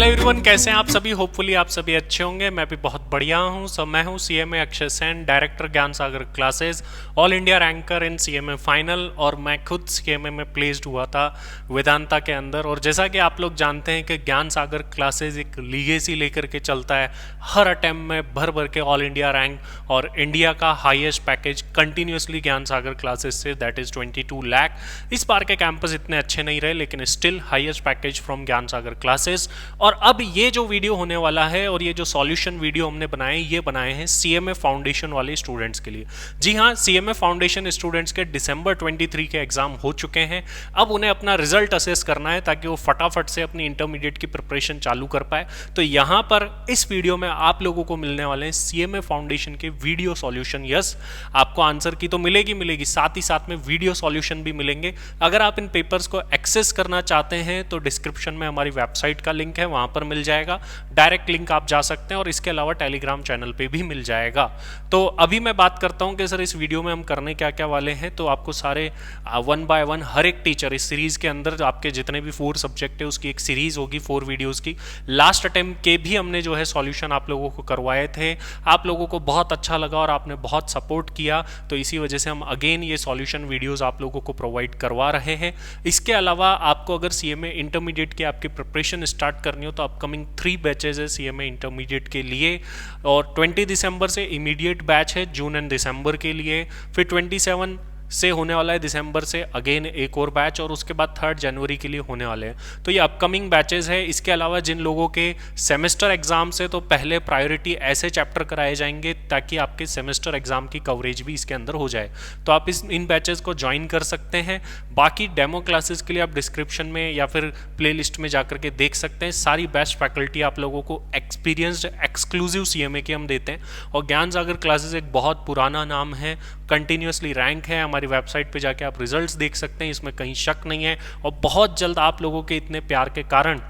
Hello everyone, कैसे हैं आप सभी। होपफुली आप सभी अच्छे होंगे। मैं भी बहुत बढ़िया हूं। मैं हूं सीएमए अक्षय सेन, डायरेक्टर ज्ञान सागर क्लासेस, ऑल इंडिया रैंकर इन सीएमए फाइनल। और मैं खुद सीएमए में प्लेस्ड हुआ था वेदांता के अंदर। और जैसा कि आप लोग जानते हैं कि ज्ञान सागर क्लासेस एक लीगेसी लेकर के चलता है। हर अटेम्प्ट में भर भर के ऑल इंडिया रैंक और इंडिया का हाईएस्ट पैकेज कंटिन्यूसली ज्ञान सागर क्लासेस से, दैट इज 22 लाख। इस बार के कैंपस इतने अच्छे नहीं रहे, लेकिन स्टिल हाईएस्ट पैकेज फ्रॉम ज्ञान सागर क्लासेस। और अब ये जो वीडियो होने वाला है और ये जो सॉल्यूशन वीडियो हमने बनाए, ये बनाए हैं सीएमए फाउंडेशन वाले स्टूडेंट्स के लिए। जी हाँ, सीएमए फाउंडेशन स्टूडेंट्स के दिसंबर 23 के एग्जाम हो चुके हैं। अब उन्हें अपना रिजल्ट असेस करना है ताकि वो फटाफट से अपनी इंटरमीडिएट की प्रिपरेशन चालू कर पाए। तो यहाँ पर इस वीडियो में आप लोगों को मिलने वाले हैं सीएमए फाउंडेशन के वीडियो सॉल्यूशन। यस, आपको आंसर की तो मिलेगी, साथ ही साथ में वीडियो सॉल्यूशन भी मिलेंगे। अगर आप इन पेपर्स को एक्सेस करना चाहते हैं तो डिस्क्रिप्शन में हमारी वेबसाइट का लिंक है, वहां पर मिल जाएगा। डायरेक्ट लिंक आप जा सकते हैं और इसके अलावा टेलीग्राम चैनल पे भी मिल जाएगा। तो अभी मैं बात करता हूं कि सर इस वीडियो में हम करने क्या क्या वाले हैं। तो आपको सारे वन बाय वन हर एक टीचर इस सीरीज के अंदर, आपके जितने भी 4 सब्जेक्ट है उसकी एक सीरीज होगी 4 वीडियोस की। लास्ट अटेम्प्ट के भी हमने जो है सॉल्यूशन आप लोगों को करवाए थे, आप लोगों को बहुत अच्छा लगा और आपने बहुत सपोर्ट किया। तो इसी वजह से हम अगेन ये सॉल्यूशन वीडियोस आप लोगों को प्रोवाइड करवा रहे हैं। इसके अलावा आपको अगर सीएमए इंटरमीडिएट की आपकी प्रिपरेशन स्टार्ट करनी हो तो अपकमिंग 3 बैचेज है सीएमए इंटरमीडिएट के लिए। और 20 दिसंबर से इमीडिएट बैच है जून एंड दिसंबर के लिए। फिर 27 से होने वाला है दिसंबर से अगेन एक और बैच, और उसके बाद 3 जनवरी के लिए होने वाले हैं। तो ये अपकमिंग बैचेज है। इसके अलावा जिन लोगों के सेमेस्टर एग्जाम से, तो पहले प्रायोरिटी ऐसे चैप्टर कराए जाएंगे ताकि आपके सेमेस्टर एग्जाम की कवरेज भी इसके अंदर हो जाए। तो आप इन बैचेज को ज्वाइन कर सकते हैं। बाकी डेमो क्लासेस के लिए आप डिस्क्रिप्शन में या फिर प्ले लिस्ट में जाकर के देख सकते हैं। सारी बेस्ट फैकल्टी आप लोगों को एक्सपीरियंस्ड एक्सक्लूसिव सीएमए के हम देते हैं। और ज्ञान सागर क्लासेस एक बहुत पुराना नाम है, कंटिन्यूसली रैंक है। हमारी वेबसाइट पे जाके आप रिजल्ट्स देख सकते हैं, इसमें कहीं शक नहीं है। और बहुत जल्द आप लोगों के इतने प्यार के कारण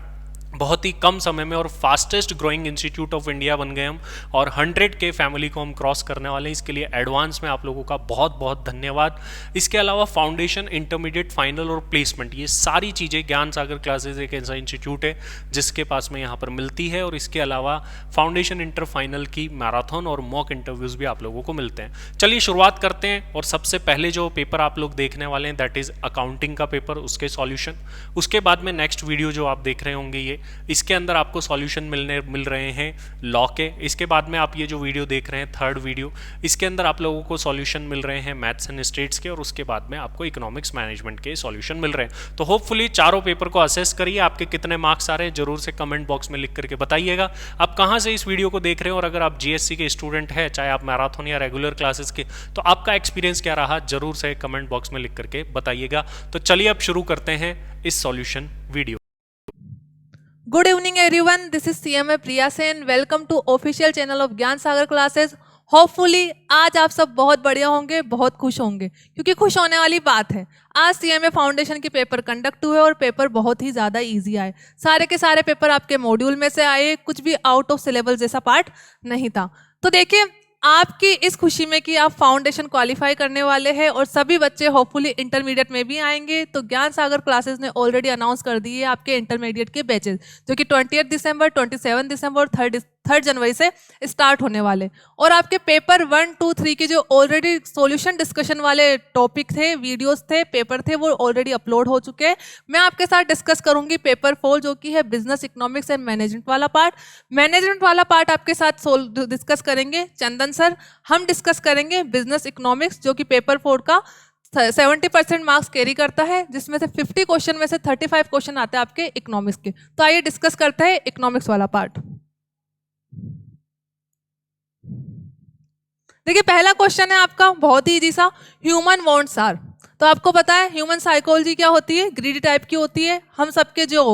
बहुत ही कम समय में और fastest growing institute of India बन गए हम, और 100 के फैमिली को हम क्रॉस करने वाले हैं। इसके लिए एडवांस में आप लोगों का बहुत बहुत धन्यवाद। इसके अलावा फाउंडेशन, इंटरमीडिएट, फाइनल और प्लेसमेंट, ये सारी चीज़ें ज्ञान सागर क्लासेस एक ऐसा इंस्टीट्यूट है जिसके पास में यहाँ पर मिलती है। और इसके अलावा फाउंडेशन इंटर फाइनल की मैराथन और मॉक इंटरव्यूज़ भी आप लोगों को मिलते हैं। चलिए शुरुआत करते हैं। और सबसे पहले जो पेपर आप लोग देखने वाले हैं दैट इज़ अकाउंटिंग का पेपर, उसके सॉल्यूशन। उसके बाद में नेक्स्ट वीडियो जो आप देख रहे होंगे ये, इसके अंदर आपको सॉल्यूशन मिल रहे हैं लॉ के। इसके बाद में आप ये जो वीडियो देख रहे हैं 3rd वीडियो, इसके अंदर आप लोगों को सॉल्यूशन मिल रहे हैं मैथ्स एंड स्टेट्स के। और उसके बाद में आपको इकोनॉमिक्स मैनेजमेंट के सॉल्यूशन मिल रहे हैं। तो होपफुली चारों पेपर को असेस करिए। आपके कितने मार्क्स आ रहे हैं जरूर से कमेंट बॉक्स में लिख करके बताइएगा। आप कहाँ से इस वीडियो को देख रहे हैं, और अगर आप जीएससी के स्टूडेंट हैं, चाहे आप मैराथन या रेगुलर क्लासेस के, तो आपका एक्सपीरियंस क्या रहा जरूर से कमेंट बॉक्स में लिख करके बताइएगा। तो चलिए अब शुरू करते हैं इस solution video. Good evening everyone, this is CMA Priya Sen. Welcome to official channel of ज्ञान सागर क्लासेस। होपफुली आज आप सब बहुत बढ़िया होंगे, बहुत खुश होंगे, क्योंकि खुश होने वाली बात है। आज सीएमए फाउंडेशन के पेपर कंडक्ट हुए और पेपर बहुत ही ज़्यादा इजी आए। सारे के सारे पेपर आपके मॉड्यूल में से आए, कुछ भी आउट ऑफ सिलेबस जैसा पार्ट नहीं था। तो देखिए, आपकी इस खुशी में कि आप फाउंडेशन क्वालिफाई करने वाले हैं और सभी बच्चे होपफुली इंटरमीडिएट में भी आएंगे, तो ज्ञान सागर क्लासेस ने ऑलरेडी अनाउंस कर दी है आपके इंटरमीडिएट के बैचेस, जो कि 20 दिसंबर, 27 दिसंबर और 3rd जनवरी से स्टार्ट होने वाले। और आपके पेपर 1, 2, 3 के जो ऑलरेडी सॉल्यूशन डिस्कशन वाले टॉपिक थे, वीडियोस थे, पेपर थे, वो ऑलरेडी अपलोड हो चुके हैं। मैं आपके साथ डिस्कस करूंगी पेपर 4 जो कि है बिजनेस, इकोनॉमिक्स एंड मैनेजमेंट वाला पार्ट। मैनेजमेंट वाला पार्ट आपके साथ डिस्कस करेंगे चंदन सर। हम डिस्कस करेंगे बिजनेस इकोनॉमिक्स, जो कि पेपर 4 का 70% मार्क्स कैरी करता है, जिसमें से 50 क्वेश्चन में से 35 क्वेश्चन आते हैं आपके इकोनॉमिक्स के। तो आइए डिस्कस करते हैं इकोनॉमिक्स वाला पार्ट। देखिए, पहला क्वेश्चन है आपका बहुत ही इजी सा, ह्यूमन वांट्स आर। तो आपको पता है ह्यूमन साइकोलॉजी क्या होती है, ग्रीडी टाइप की होती है। हम सबके जो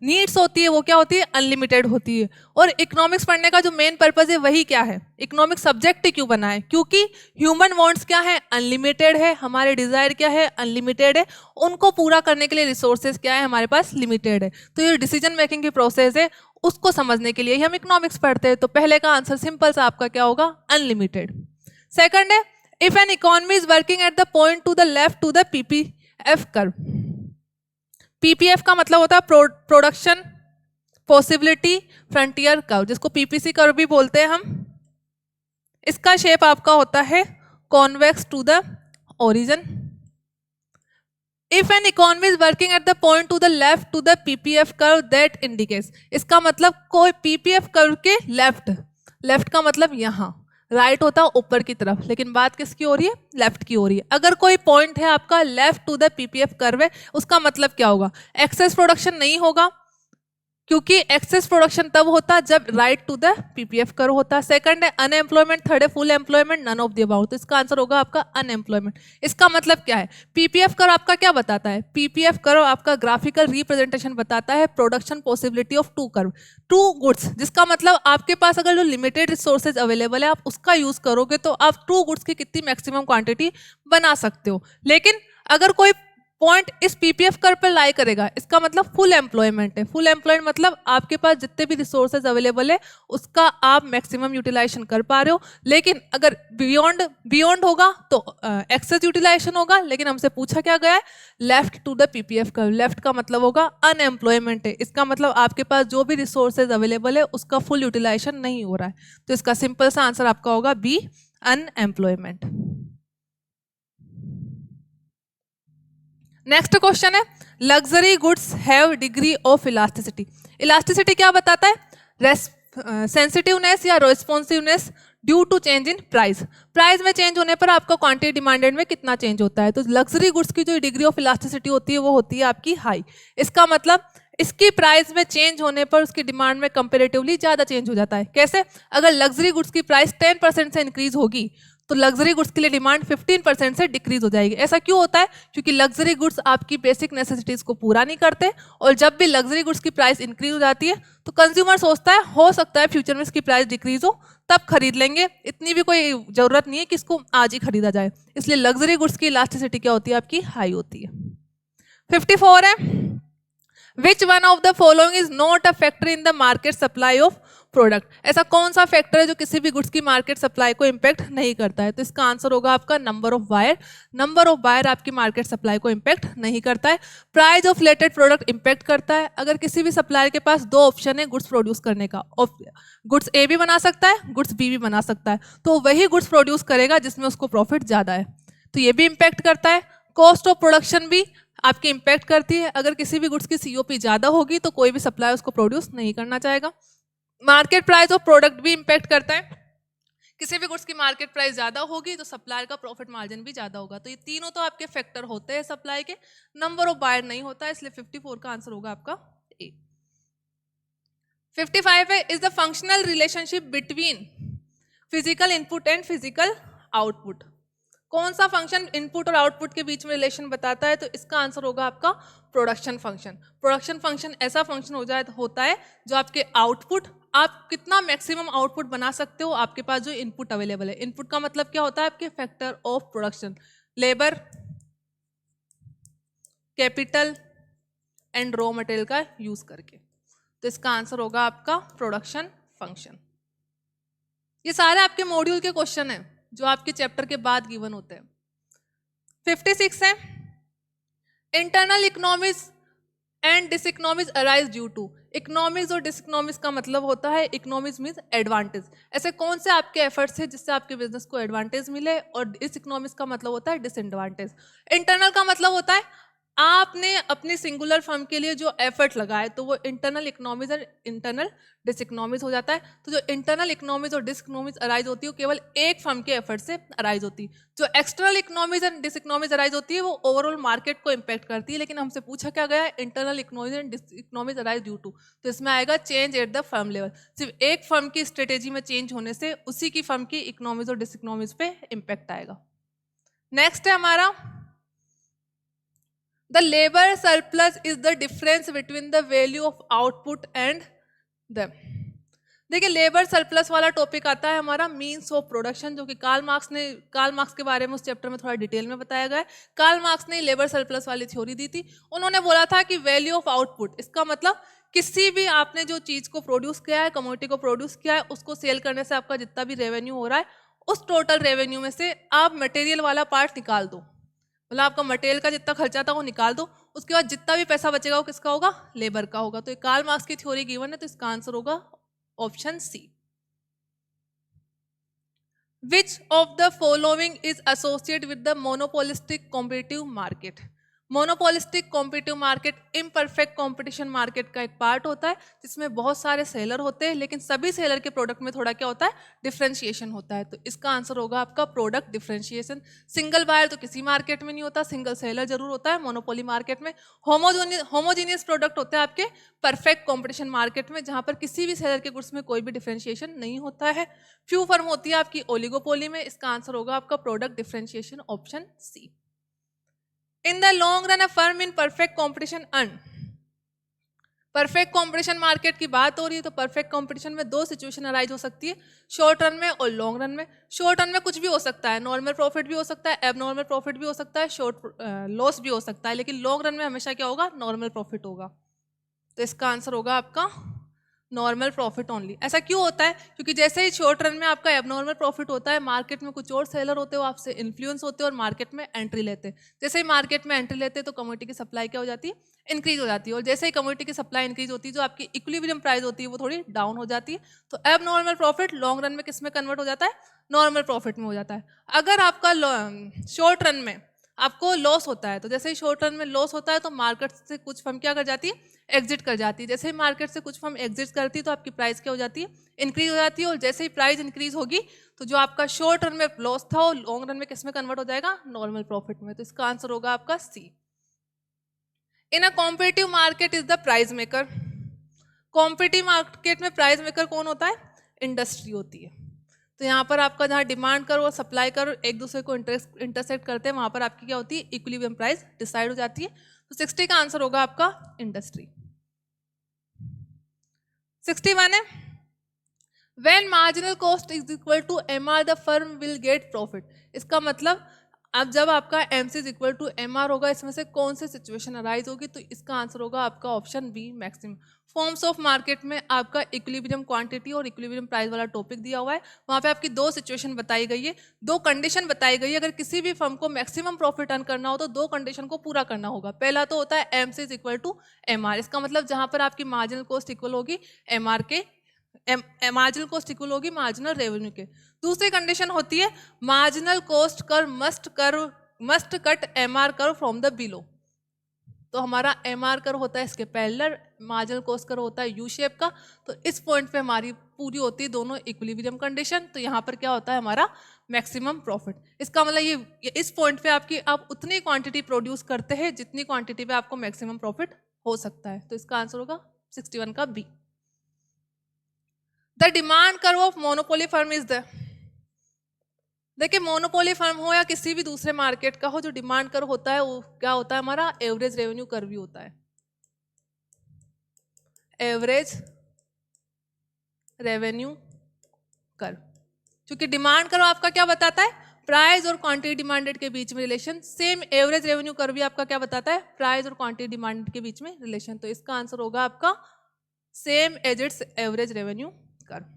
नीड्स होती है वो क्या होती है, अनलिमिटेड होती है। और इकोनॉमिक्स पढ़ने का जो मेन पर्पज है वही क्या है, इकोनॉमिक्स सब्जेक्ट क्यों बना है, क्योंकि ह्यूमन वांट्स क्या है, अनलिमिटेड है। हमारे डिजायर क्या है, अनलिमिटेड है। उनको पूरा करने के लिए रिसोर्सेज क्या है, हमारे पास लिमिटेड है। तो ये डिसीजन मेकिंग की प्रोसेस है, उसको समझने के लिए ही हम इकोनॉमिक्स पढ़ते हैं। तो पहले का आंसर सिंपल सा आपका क्या होगा, अनलिमिटेड। सेकंड है, if an economy is working at the point to the left to the PPF curve. PPF का मतलब होता है प्रोडक्शन पॉसिबिलिटी फ्रंटियर कर्व, जिसको पीपीसी कर्व भी बोलते हैं हम। इसका शेप आपका होता है convex to the origin. If an economy is working at the point to the left to the PPF curve that indicates, इसका मतलब कोई पीपीएफ कर्व के लेफ्ट, लेफ्ट का मतलब यहाँ, राइट होता है ऊपर की तरफ, लेकिन बात किसकी हो रही है, लेफ्ट की हो रही है। अगर कोई पॉइंट है आपका left to the PPF curve है, उसका मतलब क्या होगा, एक्सेस प्रोडक्शन नहीं होगा, क्योंकि एक्सेस प्रोडक्शन तब होता है जब right to the PPF curve होता है। सेकंड है अनएम्प्लॉयमेंट, थर्ड है full employment, none of the about, तो इसका आंसर होगा आपका अनएम्प्लॉयमेंट। इसका मतलब क्या है, पीपीएफ कर्व आपका क्या बताता है, पीपीएफ कर्व आपका ग्राफिकल रिप्रेजेंटेशन बताता है production possibility of two curve, two goods, जिसका मतलब आपके पास अगर जो लिमिटेड रिसोर्सेज अवेलेबल है आप उसका यूज करोगे तो आप टू गुड्स की कितनी मैक्सिमम क्वांटिटी बना सकते हो। लेकिन अगर कोई पॉइंट इस पीपीएफ कर्व पर लाई करेगा, इसका मतलब फुल एम्प्लॉयमेंट है। फुल एम्प्लॉयमेंट मतलब आपके पास जितने भी रिसोर्सेज अवेलेबल है उसका आप मैक्सिमम यूटिलाइजेशन कर पा रहे हो। लेकिन अगर बियॉन्ड होगा तो एक्सेस यूटिलाइजेशन होगा। लेकिन हमसे पूछा क्या गया है, left to the PPF curve, left का मतलब होगा अनएम्प्लॉयमेंट है। इसका मतलब आपके पास जो भी रिसोर्सेज अवेलेबल है उसका फुल यूटिलाइजेशन नहीं हो रहा है, तो इसका सिंपल सा आंसर आपका होगा बी, अनएम्प्लॉयमेंट। नेक्स्ट क्वेश्चन है, luxury goods have degree of elasticity. Elasticity क्या बताता है, सेंसिटिवनेस या responsiveness due to change in price. Price में चेंज होने पर आपका क्वांटिटी डिमांडेड में कितना चेंज होता है। तो लग्जरी गुड्स की जो डिग्री ऑफ इलास्टिसिटी होती है वो होती है आपकी हाई। इसका मतलब इसकी प्राइस में चेंज होने पर उसकी डिमांड में कंपेरेटिवली ज़्यादा चेंज हो जाता है। कैसे, अगर लग्जरी गुड्स की प्राइस 10% से इंक्रीज होगी तो लग्जरी गुड्स के लिए डिमांड 15% से डिक्रीज हो जाएगी। ऐसा क्यों होता है, क्योंकि लग्जरी गुड्स आपकी बेसिक नेसेसिटीज को पूरा नहीं करते, और जब भी लग्जरी गुड्स की प्राइस इंक्रीज हो जाती है तो कंज्यूमर सोचता है हो सकता है फ्यूचर में इसकी प्राइस डिक्रीज हो, तब खरीद लेंगे, इतनी भी कोई जरूरत नहीं है कि इसको आज ही खरीदा जाए। इसलिए लग्जरी गुड्स की इलास्टिसिटी क्या होती है आपकी, हाई होती है। 54 है, which one of the following is not a factor in the market supply of product. ऐसा कौन सा फैक्टर है जो किसी भी गुड्स की मार्केट सप्लाई को इंपैक्ट नहीं करता है। तो इसका आंसर होगा आपका number of buyer. Number of buyer आपकी मार्केट सप्लाई को इंपैक्ट नहीं करता है। Price of related product impact करता है। अगर किसी भी सप्लायर के पास दो ऑप्शन है गुड्स प्रोड्यूस करने का, गुड्स ए भी बना सकता है, गुड्स बी भी बना सकता है, तो वही गुड्स प्रोड्यूस करेगा जिसमें उसको प्रॉफिट ज्यादा है, तो ये भी इंपैक्ट करता है। कॉस्ट ऑफ प्रोडक्शन भी आपकी इंपैक्ट करती है। अगर किसी भी गुड्स की सीओपी ज्यादा होगी तो कोई भी सप्लायर उसको प्रोड्यूस नहीं करना चाहेगा। मार्केट प्राइस ऑफ प्रोडक्ट भी इंपैक्ट करता है। किसी भी गुड्स की मार्केट प्राइस ज्यादा होगी तो सप्लायर का प्रॉफिट मार्जिन भी ज्यादा होगा। तो ये तीनों तो आपके फैक्टर होते हैं सप्लाई के, नंबर ऑफ बायर नहीं होता, इसलिए 54 का आंसर होगा आपका ए। 55 है, is the functional relationship between physical input and physical output. कौन सा फंक्शन इनपुट और आउटपुट के बीच में रिलेशन बताता है। तो इसका आंसर होगा आपका प्रोडक्शन फंक्शन। प्रोडक्शन फंक्शन ऐसा फंक्शन होता है जो आपके आउटपुट, आप कितना मैक्सिमम आउटपुट बना सकते हो आपके पास जो इनपुट अवेलेबल है। इनपुट का मतलब क्या होता है, आपके factor of production, labour, capital and raw material का यूज करके। तो इसका आंसर होगा आपका प्रोडक्शन फंक्शन। ये सारे आपके मॉड्यूल के क्वेश्चन हैं जो आपके चैप्टर के बाद गिवन होते हैं। 56 है, internal economies and diseconomies arise due to. Economies और डिसइकोनॉमीज का मतलब होता है, इकोनॉमीज मीन्स एडवांटेज। ऐसे कौन से आपके एफर्ट्स हैं जिससे आपके बिजनेस को एडवांटेज मिले, और डिसइकोनॉमीज का मतलब होता है डिसएडवांटेज। इंटरनल का मतलब होता है आपने अपनी सिंगुलर फर्म के लिए जो एफर्ट लगाए, तो वो इंटरनल इकोनॉमीज और इंटरनल डिसइकोनॉमीज हो जाता है। तो जो इंटरनल इकोनॉमीज और डिसइकोनॉमीज अराइज होती है वो केवल एक फर्म के एफर्ट से अराइज होती है। जो external economies and diseconomies arise होती है वो ओवरऑल मार्केट को इंपैक्ट करती है। लेकिन हमसे पूछा क्या गया है, internal economies and diseconomies arise due to, तो इसमें आएगा change at the firm level. सिर्फ एक फर्म की स्ट्रेटेजी में चेंज होने से उसी की फर्म की इकोनॉमीज और डिसइकोनॉमीज पे इंपैक्ट आएगा। नेक्स्ट है हमारा, The labor surplus is the difference between the value of output and them। देखिए लेबर सरप्लस वाला टॉपिक आता है हमारा मीन्स ऑफ प्रोडक्शन, जो कि कार्ल मार्क्स के बारे में उस चैप्टर में थोड़ा डिटेल में बताया गया है। कार्ल मार्क्स ने लेबर सरप्लस वाली थ्योरी दी थी। उन्होंने बोला था कि वैल्यू ऑफ आउटपुट, इसका मतलब किसी भी आपने जो चीज को प्रोड्यूस किया है, कमोडिटी को प्रोड्यूस किया है, उसको सेल करने से आपका जितना भी रेवेन्यू हो रहा है, उस टोटल रेवेन्यू में से आप मटेरियल वाला पार्ट निकाल दो, मतलब आपका मटेरियल का जितना खर्चा था वो निकाल दो, उसके बाद जितना भी पैसा बचेगा वो किसका होगा, लेबर का होगा। तो ये कार्ल मार्क्स की थ्योरी गिवन है, तो इसका आंसर होगा option C. Which of the following is associated with the monopolistic competitive market? Monopolistic competitive market imperfect competition market का एक पार्ट होता है जिसमें बहुत सारे सेलर होते हैं, लेकिन सभी सेलर के प्रोडक्ट में थोड़ा क्या होता है, डिफरेंशिएशन होता है। तो इसका आंसर होगा आपका प्रोडक्ट डिफरेंशिएशन। सिंगल बायर तो किसी मार्केट में नहीं होता, सिंगल सेलर जरूर होता है मोनोपोली मार्केट में। होमोजीनियस प्रोडक्ट होते हैं आपके परफेक्ट कॉम्पिटिशन मार्केट में, जहां पर किसी भी सेलर के गुड्स में कोई भी डिफरेंशिएशन नहीं होता है। फ्यू फर्म होती है आपकी ओलिगोपोली में। इसका आंसर होगा आपका product differentiation, option C. In the long run, a firm in perfect competition earn। Perfect competition market की बात हो रही है, तो परफेक्ट कंपटीशन में दो सिचुएशन अराइज हो सकती है, शॉर्ट रन में और लॉन्ग रन में। शॉर्ट रन में कुछ भी हो सकता है, नॉर्मल प्रॉफिट भी हो सकता है, एबनॉर्मल प्रॉफिट भी हो सकता है, शॉर्ट लॉस भी हो सकता है, लेकिन लॉन्ग रन में हमेशा क्या होगा, नॉर्मल प्रॉफिट होगा। तो इसका आंसर होगा आपका नॉर्मल प्रॉफिट ओनली। ऐसा क्यों होता है, क्योंकि जैसे ही शॉर्ट रन में आपका एबनॉर्मल प्रॉफिट होता है, मार्केट में कुछ और सेलर होते हैं, वो आपसे इन्फ्लुएंस होते हैं और मार्केट में एंट्री लेते हैं। जैसे ही मार्केट में एंट्री लेते हैं तो कमोडिटी की सप्लाई क्या हो जाती है, इंक्रीज हो जाती है, और जैसे ही कमोडिटी की सप्लाई इंक्रीज होती है, जो आपकी इक्विलिब्रियम प्राइस होती है वो थोड़ी डाउन हो जाती है। तो एबनॉर्मल प्रॉफिट लॉन्ग रन में किस में कन्वर्ट हो जाता है, नॉर्मल प्रॉफिट में हो जाता है। अगर आपका शॉर्ट रन में आपको लॉस होता है, तो जैसे ही शॉर्ट रन में लॉस होता है तो मार्केट से कुछ फर्म क्या कर जाती है, एग्जिट कर जाती है। जैसे ही मार्केट से कुछ फर्म एग्जिट करती है तो आपकी प्राइस क्या हो जाती है, इंक्रीज हो जाती है, और जैसे ही प्राइस इंक्रीज होगी तो जो आपका शॉर्ट रन में लॉस था वो लॉन्ग रन में किस में कन्वर्ट हो जाएगा, नॉर्मल प्रॉफिट में। तो इसका आंसर होगा आपका C. In a competitive market is the price maker. Competitive market में प्राइस मेकर कौन होता है, इंडस्ट्री होती है। तो यहाँ पर आपका जहाँ डिमांड कर और सप्लाई कर एक दूसरे को इंटरसेक्ट करते हैं, वहाँ पर आपकी क्या होती है, इक्विलिब्रियम प्राइस डिसाइड हो जाती है। तो 60 का आंसर होगा आपका इंडस्ट्री। 61 है, when marginal cost is equal to MR the firm will get profit. इसका मतलब अब जब आपका MC is equal to MR होगा, इसमें से कौन सी सिचुएशन अराइज होगी, तो इसका आंसर होगा आपका option B, maximum. Forms of market में आपका इक्विलिब्रियम क्वांटिटी और इक्विलिब्रियम प्राइस वाला टॉपिक दिया हुआ है, वहाँ पे आपकी दो सिचुएशन बताई गई है, दो कंडीशन बताई गई है। अगर किसी भी फर्म को मैक्सिमम प्रॉफिट अर्न करना हो तो दो कंडीशन को पूरा करना होगा। पहला तो होता है MC is equal to MR, इसका मतलब जहाँ पर आपकी मार्जिनल कॉस्ट इक्वल होगी MR के, मार्जिनल कॉस्ट इक्वल होगी मार्जिनल रेवेन्यू के। दूसरी कंडीशन होती है marginal cost curve must cut MR curve from the below. तो हमारा MR कर होता है इसके पैरेलल, मार्जिनल कॉस्ट कर होता है यू शेप का। तो इस पॉइंट पे हमारी पूरी होती है दोनों इक्विलिब्रियम कंडीशन। तो यहाँ पर क्या होता है हमारा मैक्सिमम प्रॉफिट। इसका मतलब ये इस पॉइंट पे आपकी आप उतनी क्वांटिटी प्रोड्यूस करते हैं जितनी क्वांटिटी पे आपको मैक्सिमम प्रॉफिट हो सकता है। तो इसका आंसर होगा 61 का B. The demand curve of monopoly firm is the, देखिए मोनोपोली फर्म हो या किसी भी दूसरे मार्केट का हो, जो डिमांड कर्व होता है वो क्या होता है, हमारा एवरेज रेवेन्यू कर्व भी होता है। एवरेज रेवेन्यू कर्व, क्योंकि डिमांड कर्व आपका क्या बताता है, प्राइस और क्वांटिटी डिमांडेड के बीच में relation. Same average revenue curve भी आपका क्या बताता है, प्राइस और क्वांटिटी डिमांडेड के बीच में रिलेशन। तो इसका आंसर होगा आपका same as its average revenue curve.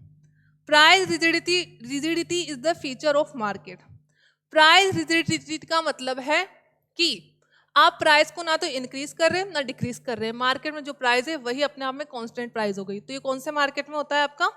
Price rigidity is the feature of market. Price rigidity का मतलब है कि आप प्राइस को ना तो इंक्रीज कर रहे हैं ना डिक्रीज कर रहे हैं। मार्केट में जो प्राइस है वही अपने आप में कांस्टेंट प्राइस हो गई। तो ये कौन से मार्केट में होता है आपका,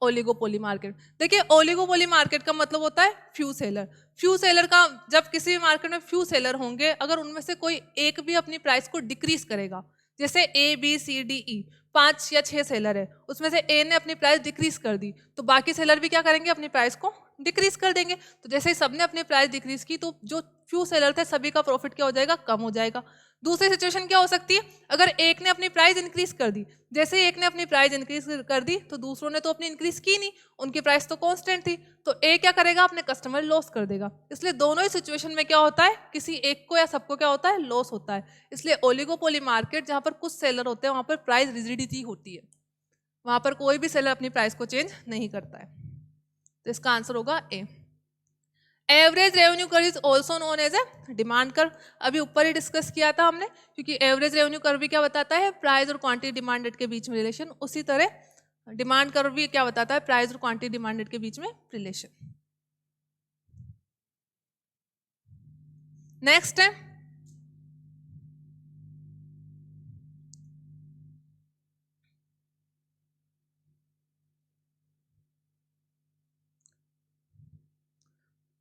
ओलिगोपोली मार्केट। देखिए ओलिगोपोली मार्केट का मतलब होता है फ्यू सेलर। फ्यू सेलर का, जब किसी भी मार्केट में फ्यू सेलर होंगे, अगर उनमें से कोई एक भी अपनी प्राइस को डिक्रीज करेगा, जैसे ABCDE 5 या 6 सेलर है, उसमें से A ने अपनी प्राइस डिक्रीज कर दी, तो बाकी सेलर भी क्या करेंगे, अपनी प्राइस को डिक्रीज कर देंगे। तो जैसे ही सबने अपनी प्राइस डिक्रीज की तो जो फ्यू सेलर थे सभी का प्रॉफिट क्या हो जाएगा, कम हो जाएगा। दूसरी सिचुएशन क्या हो सकती है, अगर एक ने अपनी प्राइस इंक्रीज कर दी, जैसे ही एक ने अपनी प्राइस इंक्रीज कर दी तो दूसरों ने तो अपनी इंक्रीज की नहीं, उनकी प्राइस तो कांस्टेंट थी, तो ए क्या करेगा, अपने कस्टमर लॉस कर देगा। इसलिए दोनों ही सिचुएशन में क्या होता है, किसी एक को या सबको क्या होता है, लॉस होता है। इसलिए ओलिगोपोली मार्केट जहां पर कुछ सेलर होते हैं वहां पर प्राइस रिजिडिटी होती है, वहां पर कोई भी सेलर अपनी प्राइस को चेंज नहीं करता है। तो इसका आंसर होगा A. Average revenue curve is also known as a demand curve. अभी ऊपर ही डिस्कस किया था हमने, क्योंकि एवरेज रेवेन्यू कर्व भी क्या बताता है, प्राइस और क्वांटिटी डिमांडेड के बीच में रिलेशन। उसी तरह डिमांड कर्व भी क्या बताता है, प्राइस और क्वांटिटी डिमांडेड के बीच में रिलेशन। नेक्स्ट है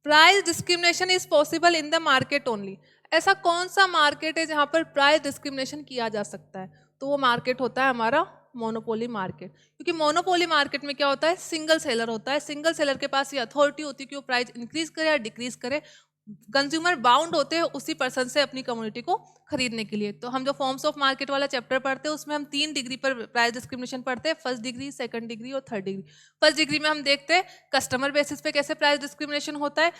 price discrimination is possible in the market only. ऐसा कौन सा मार्केट है जहां पर प्राइस डिस्क्रिमिनेशन किया जा सकता है? तो वो मार्केट होता है हमारा मोनोपोली मार्केट। क्योंकि मोनोपोली मार्केट में क्या होता है, सिंगल सेलर होता है। सिंगल सेलर के पास ये अथॉरिटी होती है कि वो प्राइस इंक्रीज करे या डिक्रीज करे। कंज्यूमर बाउंड होते हैं उसी पर्सन से अपनी कम्युनिटी को खरीदने के लिए। तो हम जो फॉर्म्स ऑफ मार्केट वाला चैप्टर पढ़ते हैं उसमें हम 3 डिग्री पर प्राइस डिस्क्रिमिनेशन पढ़ते हैं, फर्स्ट डिग्री, सेकंड डिग्री और थर्ड डिग्री। फर्स्ट डिग्री में हम देखते हैं कस्टमर बेसिस पे कैसे प्राइस डिस्क्रिमिनेशन होता है,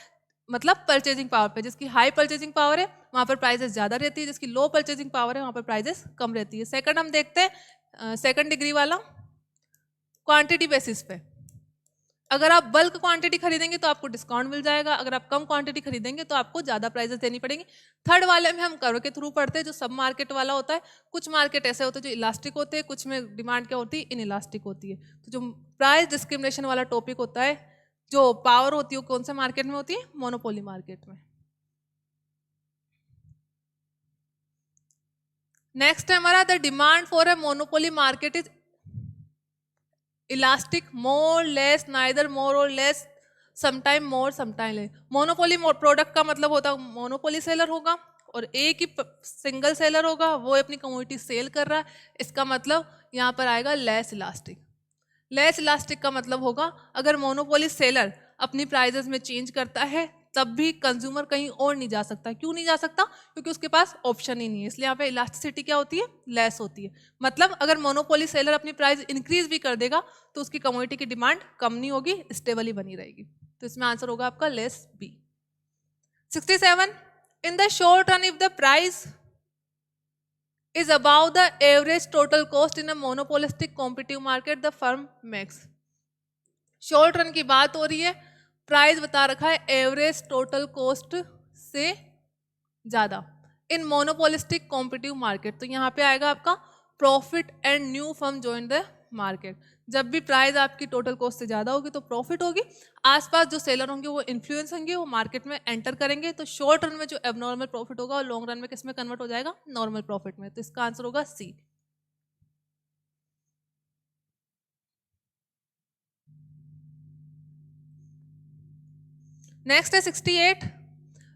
मतलब परचेजिंग पावर पे। जिसकी हाई परचेजिंग पावर है वहाँ पर प्राइजेस ज़्यादा रहती है, जिसकी लो परचेजिंग पावर है वहाँ पर प्राइजेस कम रहती है। सेकंड हम देखते हैं सेकंड डिग्री वाला क्वांटिटी बेसिस पे। अगर आप बल्क क्वांटिटी खरीदेंगे तो आपको डिस्काउंट मिल जाएगा, अगर आप कम क्वांटिटी खरीदेंगे तो आपको ज़्यादा प्राइजेस देनी पड़ेंगी। थर्ड वाले में हम कर्व के थ्रू पढ़ते हैं, जो सब मार्केट वाला होता है। कुछ मार्केट ऐसे होते हैं जो इलास्टिक होते हैं, कुछ में डिमांड क्या होती है, इन इलास्टिक होती है। तो जो प्राइस डिस्क्रिमिनेशन वाला टॉपिक होता है, जो पावर होती है वो कौन से मार्केट में होती है, मोनोपोली मार्केट में। नेक्स्ट है हमारा the demand for a monopoly market is elastic, more less, neither more और less, sometime more sometime less. Monopoly product का मतलब होता है मोनोपोली सेलर होगा और एक ही सिंगल सेलर होगा, वो अपनी कम्युनिटी सेल कर रहा है। इसका मतलब यहाँ पर आएगा लेस इलास्टिक। लेस इलास्टिक का मतलब होगा अगर मोनोपोली सेलर अपनी प्राइजेस में चेंज करता है तब भी कंज्यूमर कहीं और नहीं जा सकता। क्यों नहीं जा सकता? क्योंकि उसके पास ऑप्शन ही नहीं है। इसलिए यहाँ पे इलास्टिसिटी क्या होती है, लेस होती है। मतलब अगर मोनोपोली सेलर अपनी प्राइस इंक्रीज भी कर देगा तो उसकी कमोडिटी की डिमांड कम नहीं होगी, स्टेबल ही बनी रहेगी। तो इसमें आंसर होगा आपका less B. 67 in the short run if the price is above the average total cost in a monopolistic competitive market the firm makes। Short run की बात हो रही है, प्राइस बता रखा है एवरेज टोटल कॉस्ट से ज्यादा इन मोनोपोलिस्टिक कॉम्पिटिटिव मार्केट। तो यहाँ पे आएगा आपका profit and new firm join the market. जब भी प्राइस आपकी टोटल कॉस्ट से ज़्यादा होगी तो प्रॉफिट होगी, आसपास जो सेलर होंगे वो इन्फ्लुएंस होंगे, वो मार्केट में एंटर करेंगे। तो शॉर्ट रन में जो एबनॉर्मल प्रॉफिट होगा और लॉन्ग रन में किस में कन्वर्ट हो जाएगा, नॉर्मल प्रॉफिट में। तो इसका आंसर होगा सी। नेक्स्ट है 68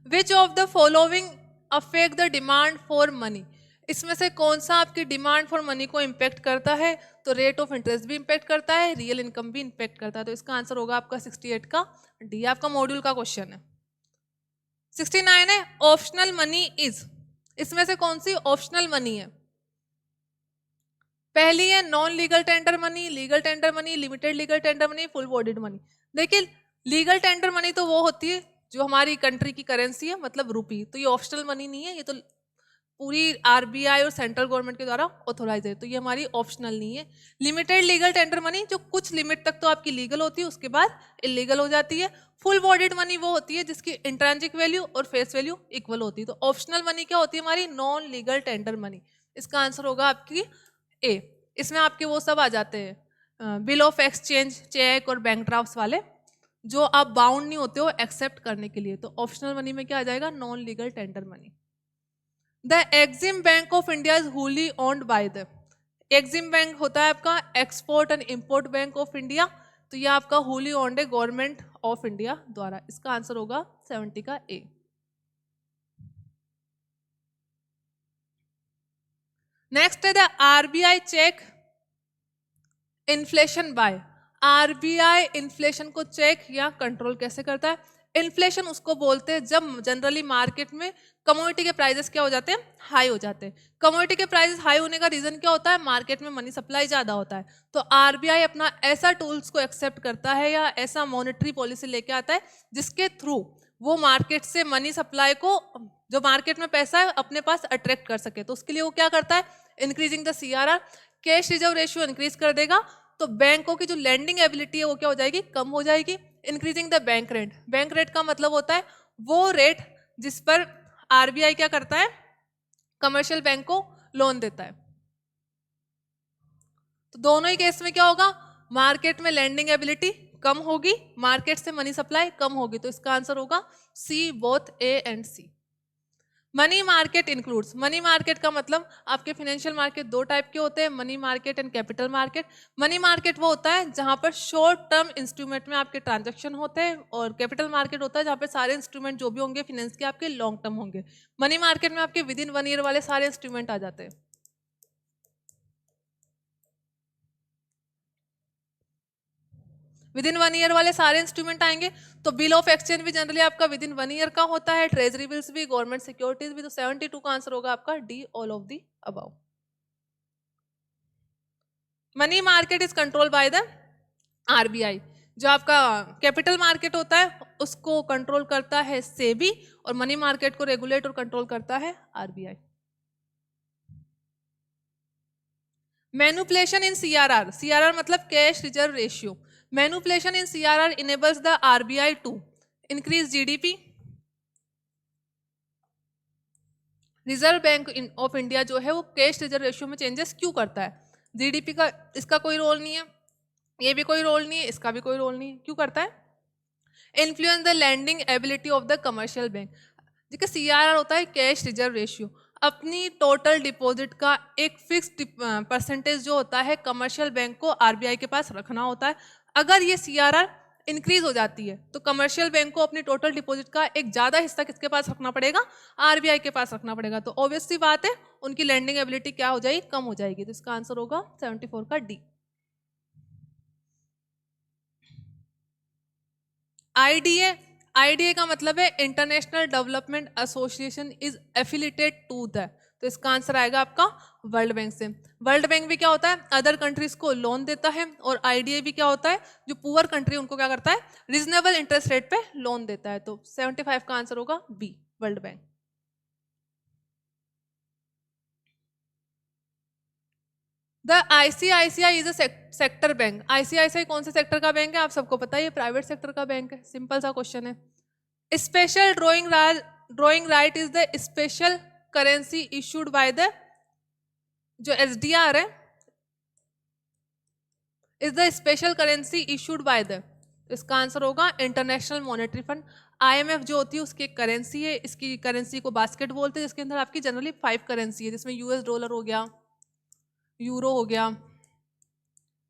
विच of the following affect the demand for money. इसमें से कौन सा आपकी डिमांड फॉर मनी को इम्पैक्ट करता है? तो रेट ऑफ इंटरेस्ट भी इम्पैक्ट करता है, रियल इनकम भी इम्पैक्ट करता है। तो इसका आंसर होगा आपका 68 का डी। आपका मॉड्यूल का क्वेश्चन है। 69 है ऑप्शनल मनी इज। इसमें से कौन सी ऑप्शनल मनी है? पहली है non legal tender money, legal tender money, limited legal tender money, full bodied money. देखिए लीगल टेंडर मनी तो वो होती है जो हमारी कंट्री की करेंसी है, मतलब रुपी। तो ये ऑप्शनल मनी नहीं है, ये तो पूरी आरबीआई और सेंट्रल गवर्नमेंट के द्वारा ऑथोराइज है, तो ये हमारी ऑप्शनल नहीं है। लिमिटेड लीगल टेंडर मनी जो कुछ लिमिट तक तो आपकी लीगल होती है, उसके बाद इलीगल हो जाती है। फुल बॉडीड मनी वो होती है जिसकी इंट्रांजिक वैल्यू और फेस वैल्यू इक्वल होती है। तो ऑप्शनल मनी क्या होती है हमारी, नॉन लीगल टेंडर मनी। इसका आंसर होगा आपकी ए। इसमें आपके वो सब आ जाते हैं बिल ऑफ एक्सचेंज, चेक और बैंक ड्राफ्ट वाले, जो आप बाउंड नहीं होते हो एक्सेप्ट करने के लिए। तो ऑप्शनल मनी में क्या आ जाएगा, non legal tender money. The EXIM bank of India is wholly owned by the. EXIM bank होता है आपका export and import bank of India. तो ये आपका हुली ओन्ड है गवर्नमेंट ऑफ इंडिया द्वारा। इसका आंसर होगा 70 का ए। नेक्स्ट है the RBI check inflation by. RBI inflation को चेक या कंट्रोल कैसे करता है? इन्फ्लेशन उसको बोलते हैं जब जनरली मार्केट में कमोडिटी के प्राइसेस क्या हो जाते हैं, हाई हो जाते हैं। कमोडिटी के प्राइसेस हाई होने का रीजन क्या होता है, मार्केट में मनी सप्लाई ज्यादा होता है। तो आरबीआई अपना ऐसा टूल्स को एक्सेप्ट करता है या ऐसा मॉनेटरी पॉलिसी लेके आता है जिसके थ्रू वो मार्केट से मनी सप्लाई को, जो मार्केट में पैसा है, अपने पास अट्रैक्ट कर सके। तो उसके लिए वो क्या करता है, increasing the CRR, cash reserve ratio increase कर देगा। तो बैंकों की जो लैंडिंग एबिलिटी है वो क्या हो जाएगी, कम हो जाएगी। Increasing the bank rate. Bank rate का मतलब होता है वो रेट जिस पर आरबीआई क्या करता है, कमर्शियल बैंक को लोन देता है। तो दोनों ही केस में क्या होगा, मार्केट में लैंडिंग एबिलिटी कम होगी, मार्केट से मनी सप्लाई कम होगी। तो इसका आंसर होगा C, both A and C. Money market includes, money market का मतलब आपके फाइनेंशियल मार्केट दो टाइप के होते हैं, money market and capital market. Money market वो होता है जहां पर शॉर्ट टर्म इंस्ट्रूमेंट में आपके ट्रांजैक्शन होते हैं, और कैपिटल मार्केट होता है जहां पर सारे इंस्ट्रूमेंट जो भी होंगे फाइनेंस के आपके लॉन्ग टर्म होंगे। मनी मार्केट में आपके विद इन 1 ईयर वाले सारे इंस्ट्रूमेंट आ जाते हैं। विद इन 1 ईयर वाले सारे इंस्ट्रूमेंट आएंगे। तो बिल ऑफ एक्सचेंज भी जनरली आपका विद इन 1 ईयर का होता है, ट्रेजरी बिल्स भी, गवर्नमेंट सिक्योरिटीज भी। तो 72 का आंसर होगा आपका D, all of the above. Money market is control by the RBI. जो आपका कैपिटल मार्केट होता है उसको कंट्रोल करता है सेबी, और मनी मार्केट को रेगुलेट और कंट्रोल करता है RBI. Manipulation in CRR, CRR मतलब cash reserve ratio. Manipulation in CRR enables the RBI to increase GDP. Reserve Bank of India जो है वो कैश रिजर्व रेशियो में चेंजेस क्यों करता है? जीडीपी का इसका कोई रोल नहीं है, ये भी कोई रोल नहीं है, इसका भी कोई रोल नहीं है। क्यों करता है? Influence the lending ability of the commercial bank. देखिए सीआरआर होता है कैश रिजर्व रेशियो। अपनी टोटल डिपॉजिट का एक फिक्स्ड परसेंटेज जो होता है कमर्शियल बैंक को आरबीआई के पास रखना होता है। अगर ये सीआरआर इंक्रीज हो जाती है तो कमर्शियल बैंक को अपनी टोटल डिपॉजिट का एक ज्यादा हिस्सा किसके पास रखना पड़ेगा? आरबीआई के पास रखना पड़ेगा। तो ऑब्वियस सी बात है उनकी लैंडिंग एबिलिटी क्या हो जाएगी? कम हो जाएगी। तो इसका आंसर होगा 74 का डी। आईडीए, आईडीए का मतलब है International Development Association is affiliated to the. तो इसका आंसर आएगा आपका वर्ल्ड बैंक से। वर्ल्ड बैंक भी क्या होता है? अदर कंट्रीज को लोन देता है, और आईडीए भी क्या होता है? जो पुअर कंट्री उनको क्या करता है? रीजनेबल इंटरेस्ट रेट पे लोन देता है। तो 75 का आंसर होगा B, World Bank. The ICICI is a sector bank. ICICI कौन से सेक्टर का बैंक है? आप सबको पता है ये प्राइवेट सेक्टर का बैंक है। सिंपल सा क्वेश्चन है। Special drawing right is the special currency issued by the, जो एसडीआर है, is the special currency issued by the. इसका आंसर होगा इंटरनेशनल मॉनेटरी फंड। आईएमएफ जो होती है उसकी एक करेंसी है, इसकी करेंसी को बास्केट बोलते हैं, जिसके अंदर आपकी जनरली 5 करेंसी है, जिसमें यूएस डॉलर हो गया, यूरो हो गया,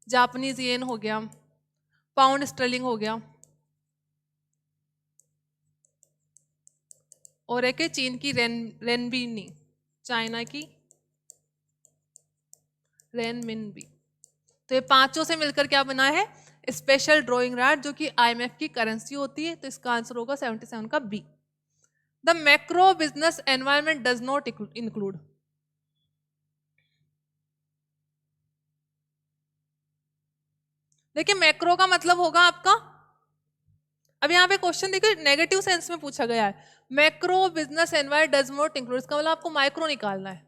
जापानीज येन हो गया, पाउंड स्टर्लिंग हो गया, और एक है चीन की रेनबीनी, चाइना की रेनमिनबी। तो ये पांचों से मिलकर क्या बना है? स्पेशल ड्रॉइंग राइट, जो कि आईएमएफ की करेंसी होती है। तो इसका आंसर होगा 77 का B. The macro business environment does not include. देखिए मैक्रो का मतलब होगा आपका, अब यहाँ पे क्वेश्चन देखिए नेगेटिव सेंस में पूछा गया है। Macro business environment does not include, इसका मतलब आपको माइक्रो निकालना है।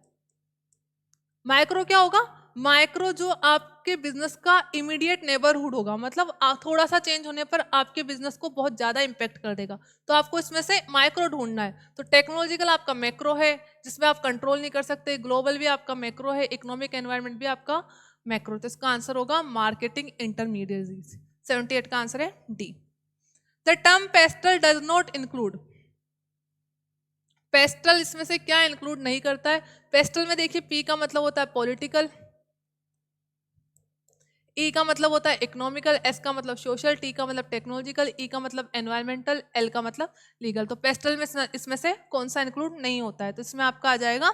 माइक्रो क्या होगा? माइक्रो जो आपके बिजनेस का इमीडिएट नेबरहुड होगा, मतलब थोड़ा सा चेंज होने पर आपके बिजनेस को बहुत ज्यादा इंपैक्ट कर देगा। तो आपको इसमें से माइक्रो ढूंढना है। तो टेक्नोलॉजिकल आपका मैक्रो है, जिसमें आप कंट्रोल नहीं कर सकते। ग्लोबल भी आपका मैक्रो है, इकोनॉमिक एनवायरनमेंट भी आपका मैक्रो। तो इसका आंसर होगा मार्केटिंग इंटरमीडिएट। 78 का आंसर है D. The term pastel does not include. Pastel इसमें से क्या इंक्लूड नहीं करता है? पेस्टल में देखिए पी का मतलब होता है पॉलिटिकल, ई का मतलब होता है इकोनॉमिकल, एस का मतलब सोशल, टी का मतलब टेक्नोलॉजिकल, ई का मतलब एनवायरमेंटल, एल का मतलब लीगल। तो पेस्टल में इसमें से कौन सा इंक्लूड नहीं होता है? तो इसमें आपका आ जाएगा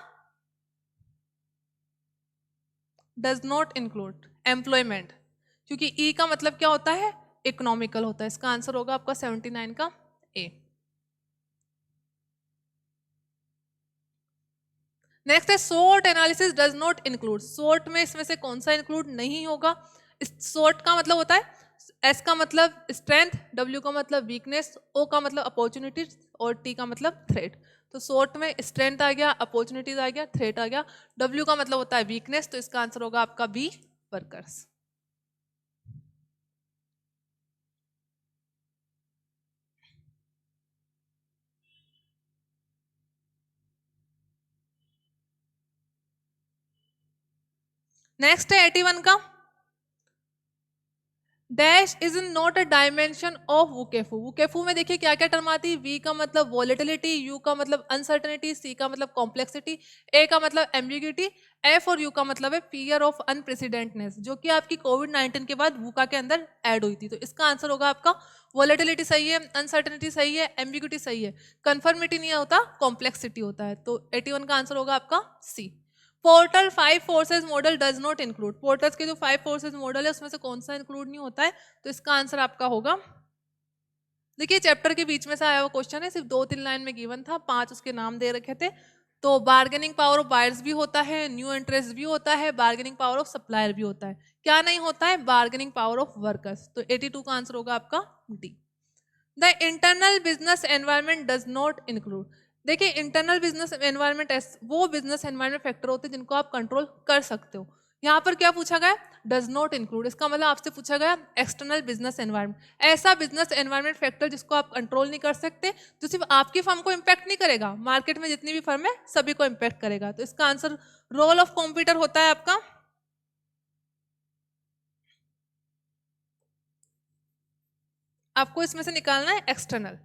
डज नॉट इंक्लूड एम्प्लॉयमेंट, क्योंकि ई का मतलब क्या होता है? इकोनॉमिकल होता है। इसका आंसर होगा आपका 79 का ए। नेक्स्ट है sort analysis does not include. Sort में इसमें से कौन सा इंक्लूड नहीं होगा? सोर्ट का मतलब होता है, एस का मतलब स्ट्रेंथ, डब्ल्यू का मतलब वीकनेस, ओ का मतलब अपॉर्चुनिटीज, और टी का मतलब थ्रेट। तो सोर्ट में स्ट्रेंथ आ गया, अपॉर्चुनिटीज आ गया, थ्रेट आ गया। डब्ल्यू का मतलब होता है वीकनेस, तो इसका आंसर होगा आपका बी, वर्कर्स। नेक्स्ट है 81 का, dash is not a dimension of वुकेफू। वुकेफू में देखिए क्या क्या टर्म आती है। वी का मतलब वॉलेटिलिटी, यू का मतलब अनसर्टेनिटी, सी का मतलब कॉम्प्लेक्सिटी, ए का मतलब एम्बिग्यूटी, एफ और यू का मतलब है फियर ऑफ अनप्रेसिडेंटनेस, जो कि आपकी कोविड-19 के बाद वुका के अंदर ऐड हुई थी। तो इसका आंसर होगा आपका वॉलेटिलिटी सही है, अनसर्टेनिटी सही है, एम्बिग्यूटी सही है, कन्फर्मिटी नहीं होता, कॉम्प्लेक्सिटी होता है। तो 81 का आंसर होगा आपका C. Porter 5 forces model does not include. Porter's के जो 5 फोर्सेज मॉडल है उसमें से कौन सा इंक्लूड नहीं होता है? तो इसका आंसर आपका होगा, देखिए चैप्टर के बीच में से आया हुआ क्वेश्चन है, सिर्फ 2-3 लाइन में गिवन था, 5 उसके नाम दे रखे थे। तो बार्गेनिंग पावर ऑफ बायर्स भी होता है, न्यू इंटरेस्ट भी होता है, बार्गेनिंग पावर ऑफ सप्लायर भी होता है। क्या नहीं होता है? Bargaining power of workers. तो 82 का आंसर होगा आपका D. The internal business environment does not include. देखिए इंटरनल बिजनेस एनवायरमेंट वो बिजनेस एनवायरमेंट फैक्टर होते हैं जिनको आप कंट्रोल कर सकते हो। यहाँ पर क्या पूछा गया? Does not include. इसका मतलब आपसे पूछा गया एक्सटर्नल बिजनेस एनवायरमेंट, ऐसा बिजनेस एनवायरमेंट फैक्टर जिसको आप कंट्रोल नहीं कर सकते, जो सिर्फ आपकी फर्म को इम्पैक्ट नहीं करेगा, मार्केट में जितनी भी फर्म है सभी को इम्पैक्ट करेगा। तो इसका आंसर रोल ऑफ कॉम्प्यूटर होता है आपका। आपको इसमें से निकालना है एक्सटर्नल।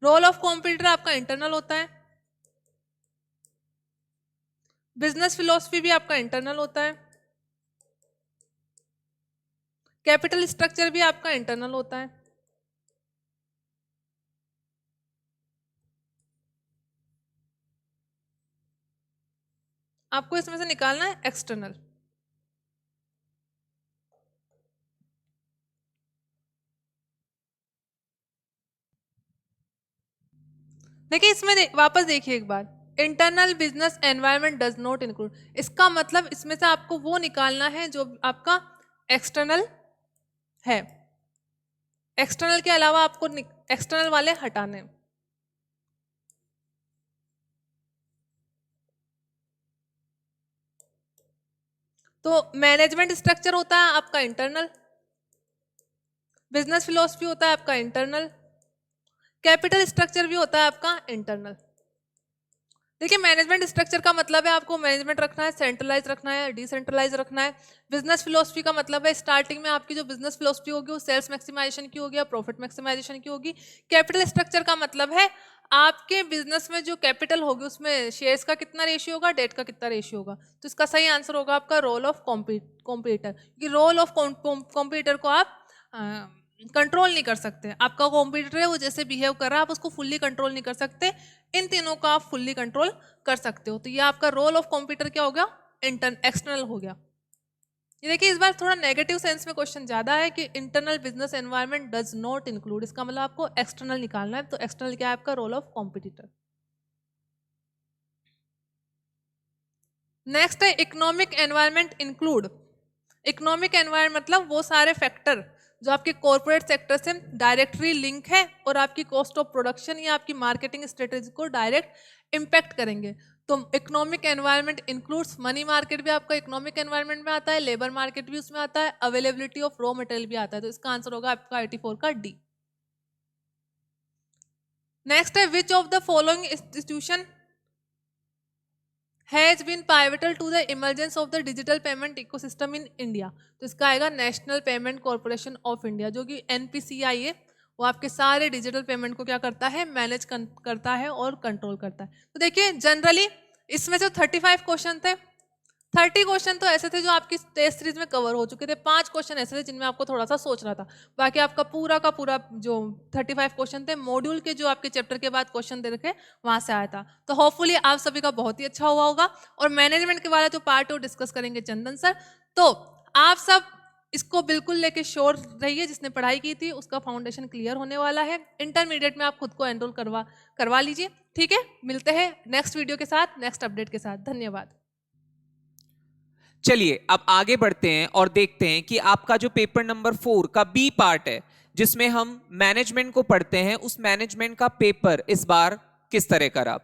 रोल ऑफ कॉम्प्यूटर आपका इंटरनल होता है, बिजनेस फिलॉसफी भी आपका इंटरनल होता है, कैपिटल स्ट्रक्चर भी आपका इंटरनल होता है, आपको इसमें से निकालना है एक्सटर्नल। देखिए इसमें वापस देखिए एक बार, internal business environment does not include, इसका मतलब इसमें से आपको वो निकालना है जो आपका एक्सटर्नल है। एक्सटर्नल के अलावा आपको एक्सटर्नल वाले हटाने हैं। तो मैनेजमेंट स्ट्रक्चर होता है आपका इंटरनल, बिजनेस फिलॉसफी होता है आपका इंटरनल, कैपिटल स्ट्रक्चर भी होता है आपका इंटरनल। देखिए मैनेजमेंट स्ट्रक्चर का मतलब है आपको मैनेजमेंट रखना है, सेंट्रलाइज रखना है, डिसेंट्रलाइज रखना है। बिजनेस फिलॉसफी का मतलब है स्टार्टिंग में आपकी जो बिजनेस फिलॉसफी होगी वो सेल्स मैक्सिमाइजेशन की होगी या प्रॉफिट मैक्सिमाइजेशन की होगी। कैपिटल स्ट्रक्चर का मतलब है आपके बिजनेस में जो कैपिटल होगी उसमें शेयर्स का कितना रेशियो होगा, डेट का कितना रेशियो होगा। तो इसका सही आंसर होगा आपका रोल ऑफ कॉम्पिटिटर, क्योंकि रोल ऑफ कॉम्पिटिटर को आप कंट्रोल नहीं कर सकते। आपका कॉम्पिटिटर है वो जैसे बिहेव कर रहा है आप उसको फुल्ली कंट्रोल नहीं कर सकते, इन तीनों का आप फुल्ली कंट्रोल कर सकते हो। तो ये आपका रोल ऑफ कॉम्पिटिटर क्या हो गया? एक्सटर्नल हो गया। ये देखिए इस बार थोड़ा नेगेटिव सेंस में क्वेश्चन ज्यादा है कि internal business environment does not include, इसका मतलब आपको एक्सटर्नल निकालना है। तो एक्सटर्नल क्या है आपका? Role of competitor. नेक्स्ट है economic environment include. Economic environment मतलब वो सारे फैक्टर जो आपके कॉर्पोरेट सेक्टर से डायरेक्टली लिंक है और आपकी कॉस्ट ऑफ प्रोडक्शन या आपकी मार्केटिंग स्ट्रेटेजी को डायरेक्ट इम्पैक्ट करेंगे। तो economic environment includes money market भी आपका इकोनॉमिक एनवायरनमेंट में आता है, लेबर मार्केट भी उसमें आता है, अवेलेबिलिटी ऑफ रॉ मटेरियल भी आता है। तो इसका आंसर होगा आपका 84 का डी। नेक्स्ट है which of the following institution has been pivotal to the emergence of the digital payment ecosystem in India. तो इसका आएगा National Payment Corporation of India, जो कि एनपीसीआई है, वो आपके सारे डिजिटल पेमेंट को क्या करता है? मैनेज करता है और कंट्रोल करता है। तो देखिए जनरली इसमें जो 35 क्वेश्चन थे, 30 क्वेश्चन तो ऐसे थे जो आपकी टेस्ट सीरीज में कवर हो चुके थे, 5 क्वेश्चन ऐसे थे जिनमें आपको थोड़ा सा सोचना था। बाकी आपका पूरा का पूरा जो 35 क्वेश्चन थे मॉड्यूल के जो आपके चैप्टर के बाद क्वेश्चन दे रखे वहां से आया था। तो होपफुली आप सभी का बहुत ही अच्छा हुआ होगा। और मैनेजमेंट के वाला जो पार्ट है वो डिस्कस करेंगे चंदन सर। तो आप सब इसको बिल्कुल लेके श्योर रहिए, जिसने पढ़ाई की थी उसका फाउंडेशन क्लियर होने वाला है। इंटरमीडिएट में आप खुद को एनरोल करवा लीजिए। ठीक है, मिलते हैं नेक्स्ट वीडियो के साथ, नेक्स्ट अपडेट के साथ। धन्यवाद। चलिए अब आगे बढ़ते हैं और देखते हैं कि आपका जो पेपर नंबर 4 का बी पार्ट है जिसमें हम मैनेजमेंट को पढ़ते हैं, उस मैनेजमेंट का पेपर इस बार किस तरह का रहा।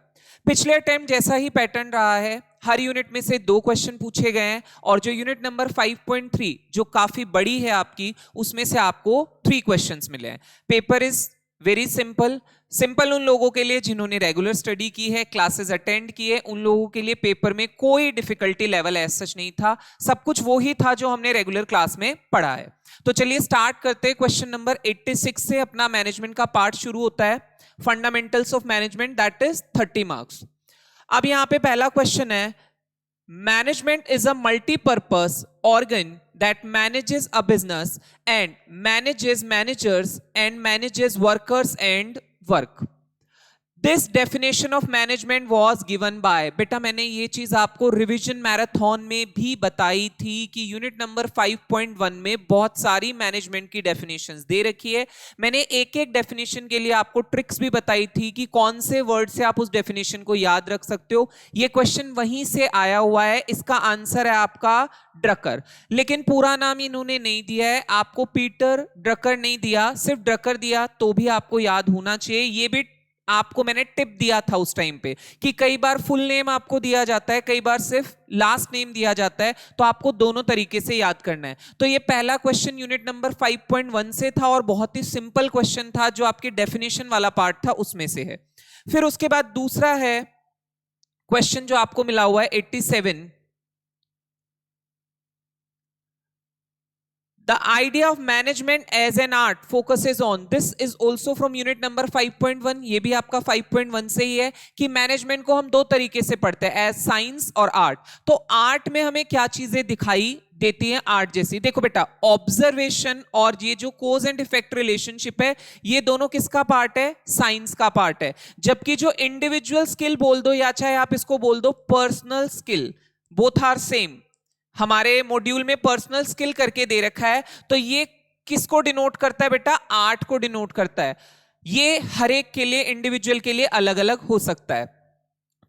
पिछले अटेम्प्ट जैसा ही पैटर्न रहा है, हर यूनिट में से 2 क्वेश्चन पूछे गए हैं और जो यूनिट नंबर 5.3 जो काफी बड़ी है आपकी, उसमें से आपको 3 क्वेश्चंस मिले हैं। Paper is very simple. Simple उन लोगों के लिए जिन्होंने रेगुलर स्टडी की है, क्लासेस अटेंड की है, उन लोगों के लिए पेपर में कोई डिफिकल्टी लेवल ऐसा सच नहीं था, सब कुछ वो ही था जो हमने रेगुलर क्लास में पढ़ा है। तो चलिए स्टार्ट करते हैं। क्वेश्चन नंबर 86 से अपना मैनेजमेंट का पार्ट शुरू होता है, fundamentals of management, that is 30 marks. अब यहां पे पहला क्वेश्चन है, management is a multipurpose organ that manages a business and manages managers and manages workers and work. This definition of management was given by, बेटा मैंने ये चीज आपको रिवीजन मैराथन में भी बताई थी कि यूनिट नंबर 5.1 में बहुत सारी मैनेजमेंट की डेफिनेशंस दे रखी है। मैंने एक एक डेफिनेशन के लिए आपको ट्रिक्स भी बताई थी कि कौन से वर्ड से आप उस डेफिनेशन को याद रख सकते हो। ये क्वेश्चन वहीं से आया हुआ है, इसका आंसर है आपका ड्रकर, लेकिन पूरा नाम इन्होंने नहीं दिया है, आपको पीटर ड्रकर नहीं दिया, सिर्फ ड्रकर दिया, तो भी आपको याद होना चाहिए। ये भी आपको मैंने टिप दिया था उस टाइम पे कि कई बार फुल नेम आपको दिया जाता है, कई बार सिर्फ लास्ट नेम दिया जाता है, तो आपको दोनों तरीके से याद करना है। तो ये पहला क्वेश्चन यूनिट नंबर 5.1 से था और बहुत ही सिंपल क्वेश्चन था, जो आपके डेफिनेशन वाला पार्ट था उसमें से है। फिर उसके बाद दूसरा है क्वेश्चन जो आपको मिला हुआ है 87, the idea of management as an art focuses on, this is also from unit number 5.1, ये भी आपका 5.1 से ही है कि मैनेजमेंट को हम दो तरीके से पढ़ते हैं, एज साइंस और आर्ट। तो आर्ट में हमें क्या चीजें दिखाई देती हैं आर्ट जैसी? देखो बेटा, ऑब्जर्वेशन और ये जो कोज एंड इफेक्ट रिलेशनशिप है, ये दोनों किसका पार्ट है? साइंस का पार्ट है। जबकि जो इंडिविजुअल स्किल बोल दो या चाहे आप इसको बोल दो personal skill, both are same. हमारे मॉड्यूल में पर्सनल स्किल करके दे रखा है, तो ये किसको डिनोट करता है बेटा? आर्ट को डिनोट करता है। ये हर एक के लिए, इंडिविजुअल के लिए अलग अलग हो सकता है।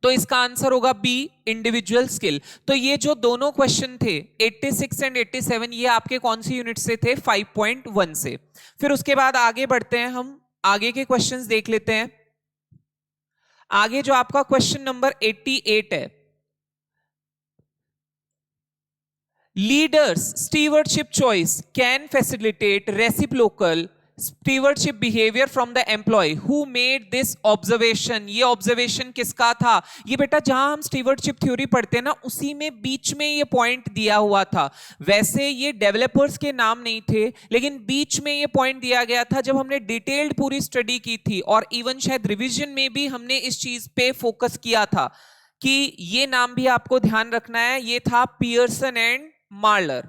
तो इसका आंसर होगा बी, इंडिविजुअल स्किल। तो ये जो दोनों क्वेश्चन थे 86 एंड 87, ये आपके कौन सी यूनिट से थे? 5.1 से। फिर उसके बाद आगे बढ़ते हैं, हम आगे के क्वेश्चंस देख लेते हैं। आगे जो आपका क्वेश्चन नंबर 88 है, leaders stewardship choice can facilitate reciprocal stewardship behavior from the employee who made this observation। ये observation किसका था? ये बेटा जहां हम stewardship theory पढ़ते हैं ना, उसी में बीच में ये पॉइंट दिया हुआ था। वैसे ये डेवलपर्स के नाम नहीं थे, लेकिन बीच में ये पॉइंट दिया गया था जब हमने डिटेल्ड पूरी स्टडी की थी, और इवन शायद रिविजन में भी हमने इस चीज पे फोकस किया था कि ये नाम भी आपको ध्यान रखना है। ये था पियर्सन एंड मार्लर,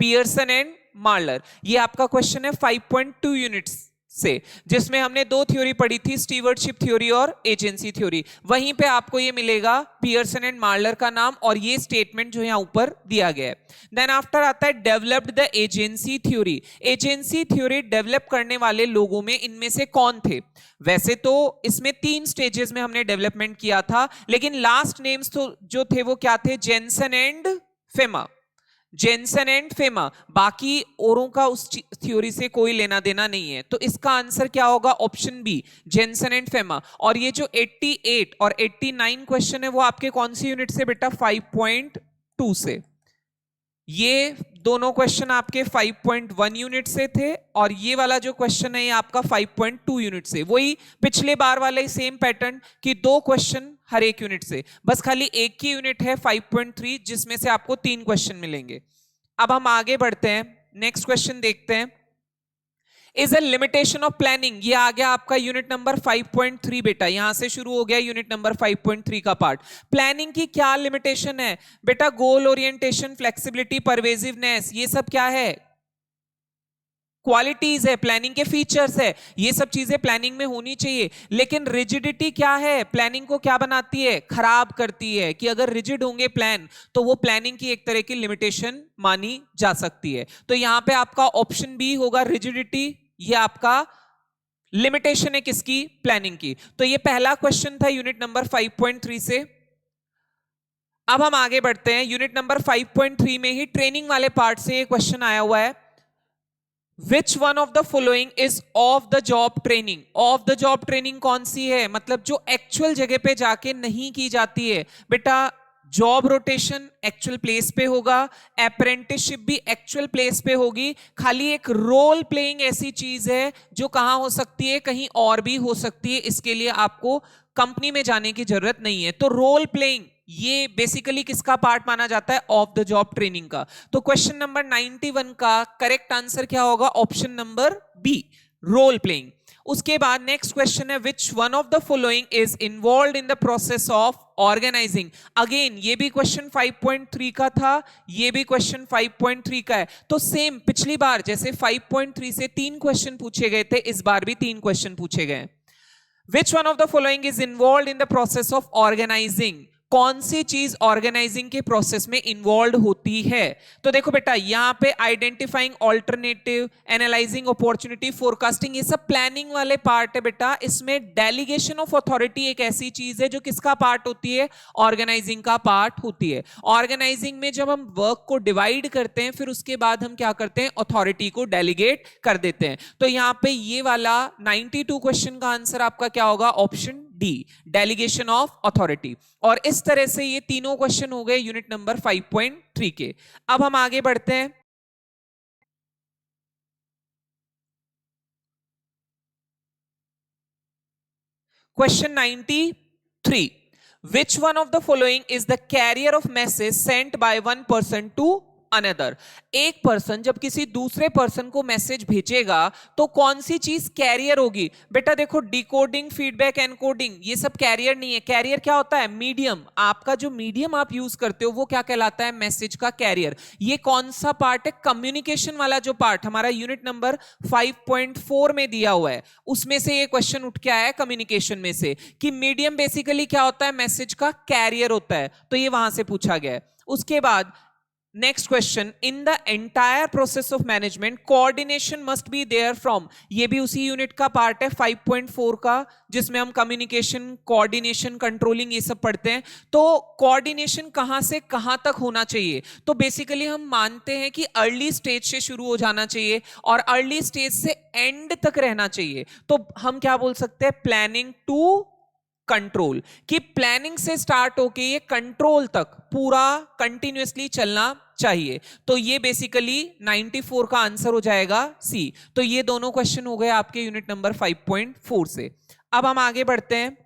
पियर्सन एंड मार्लर। ये आपका क्वेश्चन है 5.2 यूनिट्स से, जिसमें हमने दो थ्योरी पढ़ी थी, स्टीवर्डशिप थ्योरी और एजेंसी थ्योरी। वहीं पे आपको ये मिलेगा पियर्सन एंड मार्लर का नाम और ये स्टेटमेंट जो यहां ऊपर दिया गया है। देन आफ्टर आता है developed the agency theory. Agency theory develop करने वाले लोगों में इनमें से कौन थे? वैसे तो इसमें 3 स्टेजेस में हमने डेवलपमेंट किया था, लेकिन लास्ट नेम्स तो जो थे वो क्या थे? Jensen and Fama, Jensen and Fama. बाकी औरों का उस थ्योरी से कोई लेना देना नहीं है, तो इसका आंसर क्या होगा? Option B, Jensen and Fama. और ये जो 88 और 89 क्वेश्चन है वो आपके कौन सी यूनिट से बेटा? 5.2 से। ये दोनों क्वेश्चन आपके 5.1 यूनिट से थे, और ये वाला जो क्वेश्चन है ये आपका 5.2 यूनिट से। वही पिछले बार वाला ही सेम पैटर्न कि 2 क्वेश्चन हर एक यूनिट से, बस खाली एक की यूनिट है 5.3 जिसमें से आपको 3 क्वेश्चन मिलेंगे। अब हम आगे बढ़ते हैं, नेक्स्ट क्वेश्चन देखते हैं। Is a limitation of planning, ये आ गया आपका यूनिट नंबर 5.3 बेटा, यहां से शुरू हो गया यूनिट नंबर 5.3 का पार्ट। प्लानिंग की क्या लिमिटेशन है बेटा? गोल ओरिएंटेशन, फ्लेक्सिबिलिटी, परवेजिवनेस, ये सब क्या है? क्वालिटीज है, प्लानिंग के फीचर्स है, ये सब चीजें प्लानिंग में होनी चाहिए। लेकिन रिजिडिटी क्या है? प्लानिंग को क्या बनाती है? खराब करती है, कि अगर रिजिड होंगे प्लान तो वो प्लानिंग की एक तरह की लिमिटेशन मानी जा सकती है। तो यहां पे आपका ऑप्शन बी होगा, रिजिडिटी, ये आपका लिमिटेशन है किसकी? प्लानिंग की। तो ये पहला क्वेश्चन था यूनिट नंबर 5.3 से। अब हम आगे बढ़ते हैं, यूनिट नंबर 5.3 में ही ट्रेनिंग वाले पार्ट से ये क्वेश्चन आया हुआ है। Which one of the following is off the job training? Off the job training कौन सी है? मतलब जो एक्चुअल जगह पे जाके नहीं की जाती है बेटा। जॉब रोटेशन एक्चुअल प्लेस पे होगा, अप्रेंटिसशिप भी एक्चुअल प्लेस पे होगी, खाली एक रोल प्लेइंग ऐसी चीज है जो कहां हो सकती है, कहीं और भी हो सकती है, इसके लिए आपको कंपनी में जाने की जरूरत नहीं है। तो रोल प्लेइंग ये बेसिकली किसका पार्ट माना जाता है, ऑफ द जॉब ट्रेनिंग का। तो क्वेश्चन नंबर 91 का करेक्ट आंसर क्या होगा, option number B, role playing. उसके बाद नेक्स्ट क्वेश्चन है, which one of the following is involve in the process of organizing. Again ये भी क्वेश्चन 5.3 का था, ये भी क्वेश्चन 5.3 का है। तो सेम पिछली बार जैसे 5.3 से 3 क्वेश्चन पूछे गए थे, इस बार भी 3 क्वेश्चन पूछे गए। Which one of the following is involve in the process of organizing, कौन सी चीज ऑर्गेनाइजिंग के प्रोसेस में इन्वॉल्व होती है। तो देखो बेटा यहां पे identifying alternative, analysing opportunity, forecasting, ये सब प्लानिंग वाले पार्ट है बेटा। इसमें डेलीगेशन ऑफ अथॉरिटी एक ऐसी चीज है जो किसका पार्ट होती है, ऑर्गेनाइजिंग का पार्ट होती है। ऑर्गेनाइजिंग में जब हम वर्क को डिवाइड करते हैं फिर उसके बाद हम क्या करते हैं, अथॉरिटी को डेलीगेट कर देते हैं। तो यहां पे ये वाला 92 क्वेश्चन का आंसर आपका क्या होगा, option D, delegation of authority. और इस तरह से ये तीनों क्वेश्चन हो गए यूनिट नंबर 5.3 के। अब हम आगे बढ़ते हैं। Question 93, which one of the following is the carrier of message sent by one person to another. एक पर्सन जब किसी दूसरे पर्सन को मैसेज भेजेगा तो कौन सी चीज कैरियर होगी। बेटा देखो डिकोडिंग, फीडबैक, एनकोडिंग ये सब कैरियर नहीं है। कैरियर क्या होता है, मीडियम। आपका जो मीडियम आप यूज करते हो वो क्या कहलाता है, मैसेज का कैरियर। ये कौन सा पार्ट है, कम्युनिकेशन वाला जो पार्ट हमारा यूनिट नंबर 5.4 में दिया हुआ है, उसमें से ये क्वेश्चन उठ के आया है कम्युनिकेशन में से, कि मीडियम बेसिकली क्या होता है, मैसेज का कैरियर होता है। तो ये वहां से पूछा गया है। उसके बाद next question, in the entire process of management coordination must be there from. ये भी उसी यूनिट का पार्ट है 5.4 का, जिसमें हम कम्युनिकेशन, कोऑर्डिनेशन, कंट्रोलिंग ये सब पढ़ते हैं। तो कोऑर्डिनेशन कहां से कहां तक होना चाहिए, तो बेसिकली हम मानते हैं कि अर्ली स्टेज से शुरू हो जाना चाहिए और अर्ली स्टेज से एंड तक रहना चाहिए। तो हम क्या बोल सकते हैं, प्लानिंग टू कंट्रोल, कि प्लानिंग से स्टार्ट होके ये कंट्रोल तक पूरा कंटिन्यूअसली चलना चाहिए। तो ये बेसिकली 94 का आंसर हो जाएगा सी। तो ये दोनों क्वेश्चन हो गए आपके यूनिट नंबर 5.4 से। अब हम आगे बढ़ते हैं।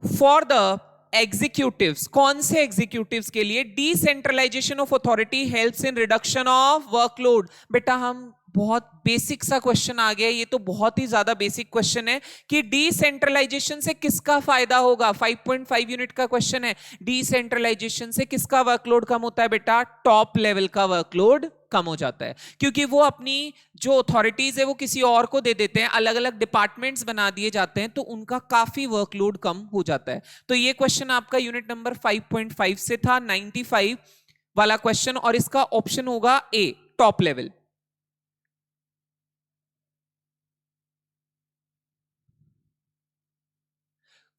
फॉर द एग्जीक्यूटिव्स, कौन से एग्जीक्यूटिव्स के लिए decentralization of authority helps in reduction of workload. बेटा हम बहुत बेसिक सा क्वेश्चन आ गया, ये तो बहुत ही ज्यादा बेसिक क्वेश्चन है कि डिसेंट्रलाइजेशन से किसका फायदा होगा। 5.5 यूनिट का क्वेश्चन है, डिसेंट्रलाइजेशन से किसका वर्कलोड कम होता है बेटा, टॉप लेवल का वर्कलोड कम हो जाता है, क्योंकि वो अपनी जो अथॉरिटीज है वो किसी और को दे देते हैं, अलग अलग डिपार्टमेंट्स बना दिए जाते हैं, तो उनका काफी वर्कलोड कम हो जाता है। तो ये क्वेश्चन आपका यूनिट नंबर 5.5 से था, 95 वाला क्वेश्चन, और इसका ऑप्शन होगा ए, टॉप लेवल।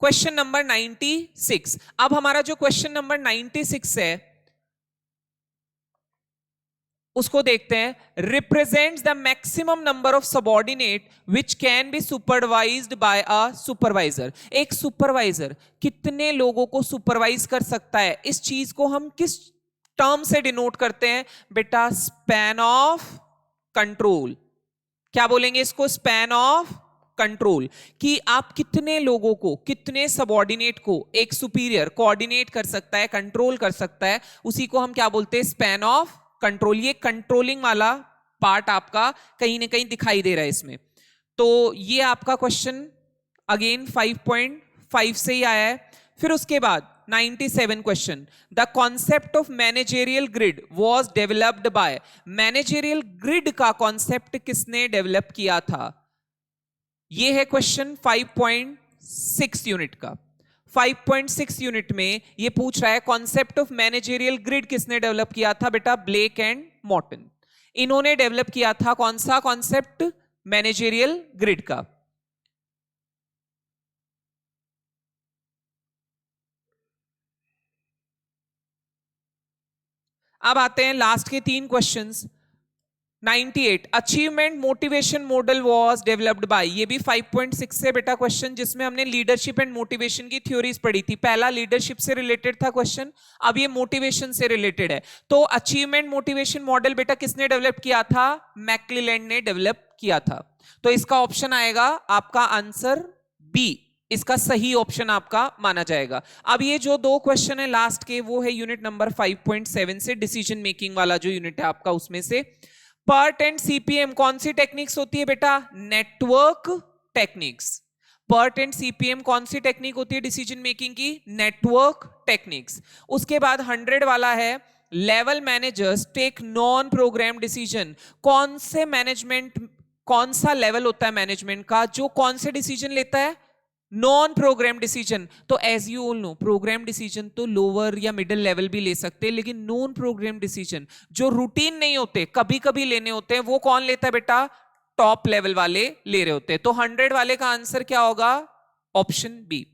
Question number 96। अब हमारा जो क्वेश्चन नंबर 96 है उसको देखते हैं। Represents the maximum number of subordinate which can be supervised by a supervisor. एक सुपरवाइजर कितने लोगों को सुपरवाइज कर सकता है, इस चीज को हम किस टर्म से डिनोट करते हैं बेटा, स्पैन ऑफ कंट्रोल। क्या बोलेंगे इसको, स्पैन ऑफ कंट्रोल, कि आप कितने लोगों को, कितने सबऑर्डिनेट को एक सुपीरियर कोऑर्डिनेट कर सकता है, कंट्रोल कर सकता है, उसी को हम क्या बोलते हैं, स्पैन ऑफ कंट्रोल। ये कंट्रोलिंग वाला पार्ट आपका कहीं ना कहीं दिखाई दे रहा है इसमें। तो ये आपका क्वेश्चन अगेन 5.5 से ही आया है। फिर उसके बाद 97 question, the concept of managerial grid was developed by. Managerial grid का कॉन्सेप्ट किसने डेवलप किया था, ये है क्वेश्चन 5.6 यूनिट का। 5.6 यूनिट में ये पूछ रहा है कॉन्सेप्ट ऑफ मैनेजेरियल ग्रिड किसने डेवलप किया था बेटा, ब्लेक एंड मॉर्टन। इन्होंने डेवलप किया था कौन सा कॉन्सेप्ट, मैनेजेरियल ग्रिड का। अब आते हैं लास्ट के 3 questions. 98 achievement motivation model was developed by, ये भी 5.6 से बेटा क्वेश्चन, जिसमें हमने लीडरशिप एंड मोटिवेशन की थ्योरीज पढ़ी थी। पहला लीडरशिप से रिलेटेड था क्वेश्चन, अब ये मोटिवेशन से रिलेटेड है। तो अचीवमेंट मोटिवेशन मॉडल बेटा किसने डेवलप किया था? मैक्लेलैंड ने डेवलप किया था। तो इसका ऑप्शन आएगा आपका आंसर बी, इसका सही ऑप्शन आपका माना जाएगा। अब ये जो दो क्वेश्चन है लास्ट के, वो है यूनिट नंबर 5.7 से, डिसीजन मेकिंग वाला जो यूनिट है आपका, उसमें से पर्ट एंड सीपीएम कौन सी टेक्निक्स होती है बेटा? Network techniques. PERT and CPM कौन सी टेक्निक होती है डिसीजन मेकिंग की? Network techniques. उसके बाद 100 वाला है level managers take non program decision. कौन से मैनेजमेंट, कौन सा लेवल होता है मैनेजमेंट का जो कौन से डिसीजन लेता है? Non program decision. तो as you all know, program decision तो लोअर या मिडिल लेवल भी ले सकते हैं, लेकिन नॉन प्रोग्राम डिसीजन जो रूटीन नहीं होते, कभी कभी लेने होते हैं, वो कौन लेता है बेटा? टॉप लेवल वाले ले रहे होते हैं। तो 100 वाले का आंसर क्या होगा? Option B.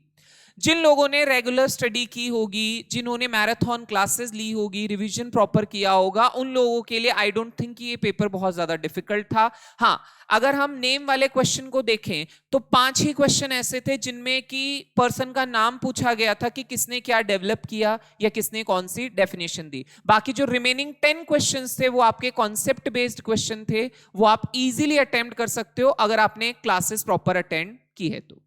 जिन लोगों ने रेगुलर स्टडी की होगी, जिन्होंने मैराथन क्लासेस ली होगी, रिवीजन प्रॉपर किया होगा, उन लोगों के लिए आई डोंट थिंक ये पेपर बहुत ज्यादा डिफिकल्ट था। हाँ, अगर हम नेम वाले क्वेश्चन को देखें तो 5 ही क्वेश्चन ऐसे थे जिनमें कि पर्सन का नाम पूछा गया था कि किसने क्या डेवलप किया या किसने कौन सी डेफिनेशन दी। बाकी जो रिमेनिंग 10 क्वेश्चंस थे वो आपके कॉन्सेप्ट बेस्ड क्वेश्चन थे, वो आप इजीली अटेम्प्ट कर सकते हो अगर आपने क्लासेस प्रॉपर अटेंड की है तो।